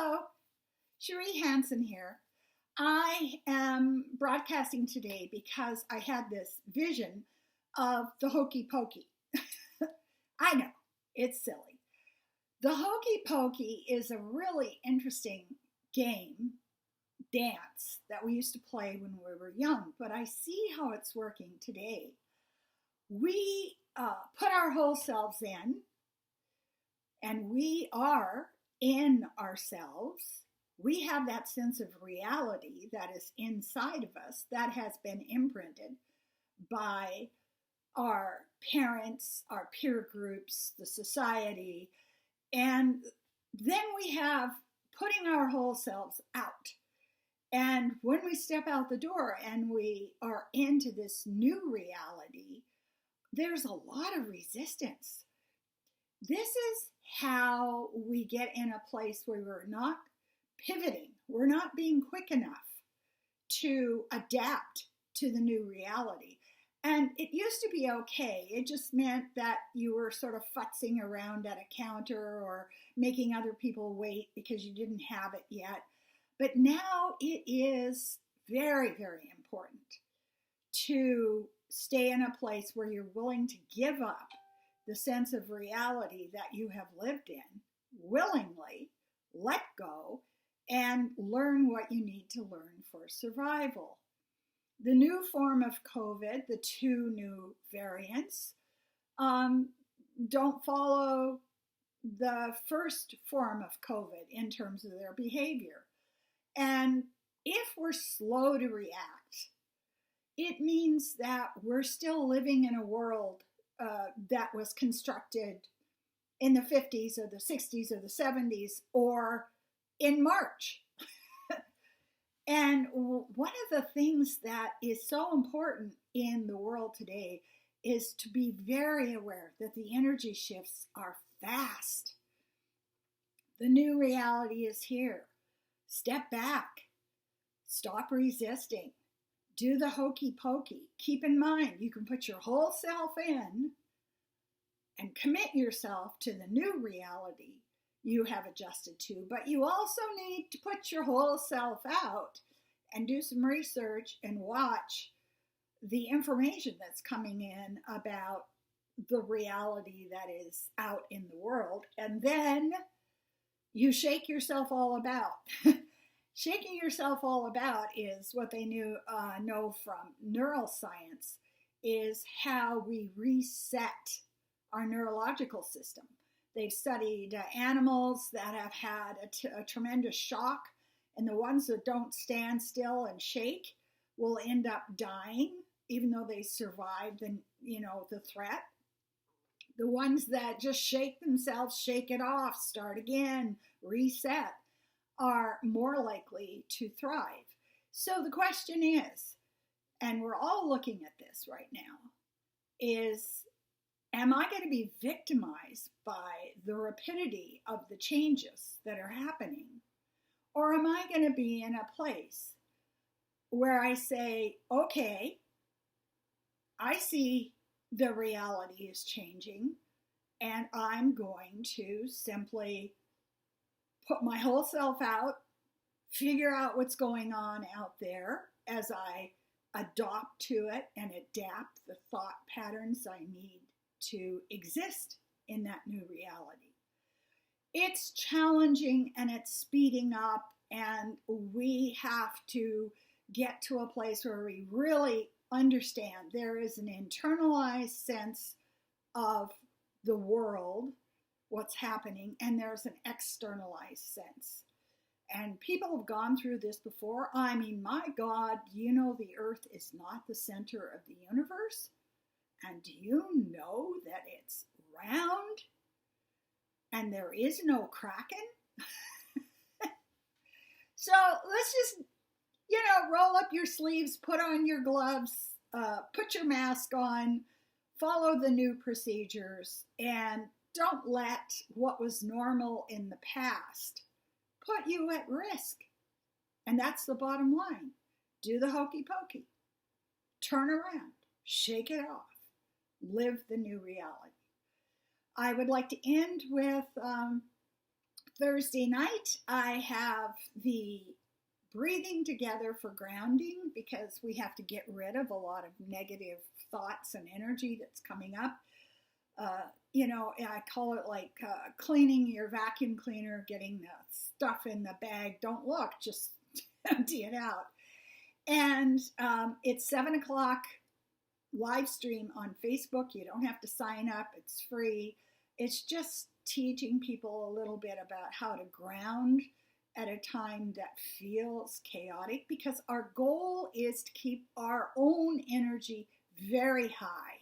Hello, Cherie Hansen here. I am broadcasting today because I had this vision of the Hokey Pokey. I know, it's silly. The Hokey Pokey is a really interesting game, dance, that we used to play when we were young, but I see how it's working today. We put our whole selves in, and we are in ourselves. We have that sense of reality that is inside of us that has been imprinted by our parents, our peer groups, the society, and then we have putting our whole selves out. And when we step out the door and we are into this new reality, there's a lot of resistance. This is how we get in a place where we're not pivoting. We're not being quick enough to adapt to the new reality. And it used to be okay. It just meant that you were sort of futzing around at a counter or making other people wait because you didn't have it yet. But now it is very, very important to stay in a place where you're willing to give up the sense of reality that you have lived in, willingly let go, and learn what you need to learn for survival. The new form of COVID, the two new variants, don't follow the first form of COVID in terms of their behavior. And if we're slow to react, it means that we're still living in a world that was constructed in the 50s or the 60s or the 70s or in March. And one of the things that is so important in the world today is to be very aware that the energy shifts are fast. The new reality is here. Step back. Stop resisting. Do the hokey pokey. Keep in mind, you can put your whole self in and commit yourself to the new reality you have adjusted to, but you also need to put your whole self out and do some research and watch the information that's coming in about the reality that is out in the world, and then you shake yourself all about. Shaking yourself all about is what they know from neuroscience, is how we reset our neurological system. They've studied animals that have had a tremendous shock, and the ones that don't stand still and shake will end up dying, even though they survived the threat. The ones that just shake themselves, shake it off, start again, reset, are more likely to thrive. So the question is, and we're all looking at this right now, is, am I going to be victimized by the rapidity of the changes that are happening? Or am I going to be in a place where I say, okay, I see the reality is changing, and I'm going to simply put my whole self out, figure out what's going on out there as I adopt to it and adapt the thought patterns I need to exist in that new reality. It's challenging and it's speeding up, and we have to get to a place where we really understand there is an internalized sense of the world, what's happening, and there's an externalized sense. And people have gone through this before. I mean, my God, you know the earth is not the center of the universe? And do you know that it's round and there is no kraken? So let's just, roll up your sleeves, put on your gloves, put your mask on, follow the new procedures, and don't let what was normal in the past put you at risk. And that's the bottom line. Do the hokey pokey. Turn around. Shake it off. Live the new reality. I would like to end with Thursday night, I have the breathing together for grounding, because we have to get rid of a lot of negative thoughts and energy that's coming up. I call it like cleaning your vacuum cleaner, getting the stuff in the bag. Don't look, just empty it out. And it's 7 o'clock live stream on Facebook. You don't have to sign up. It's free. It's just teaching people a little bit about how to ground at a time that feels chaotic, because our goal is to keep our own energy very high,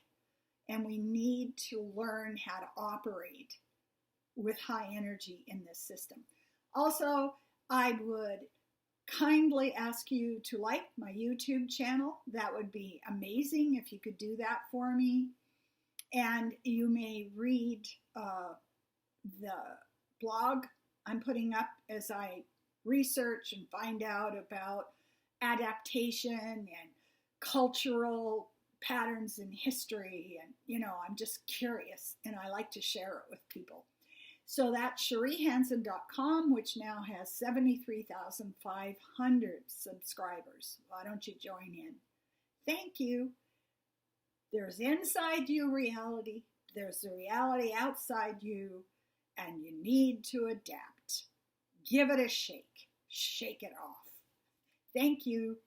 and we need to learn how to operate with high energy in this system. Also, I would kindly ask you to like my YouTube channel. That would be amazing if you could do that for me. And you may read the blog I'm putting up as I research and find out about adaptation and cultural patterns in history. And, I'm just curious, and I like to share it with people. So that's CherieHansen.com, which now has 73,500 subscribers. Why don't you join in? Thank you. There's inside you reality. There's the reality outside you, and you need to adapt. Give it a shake. Shake it off. Thank you.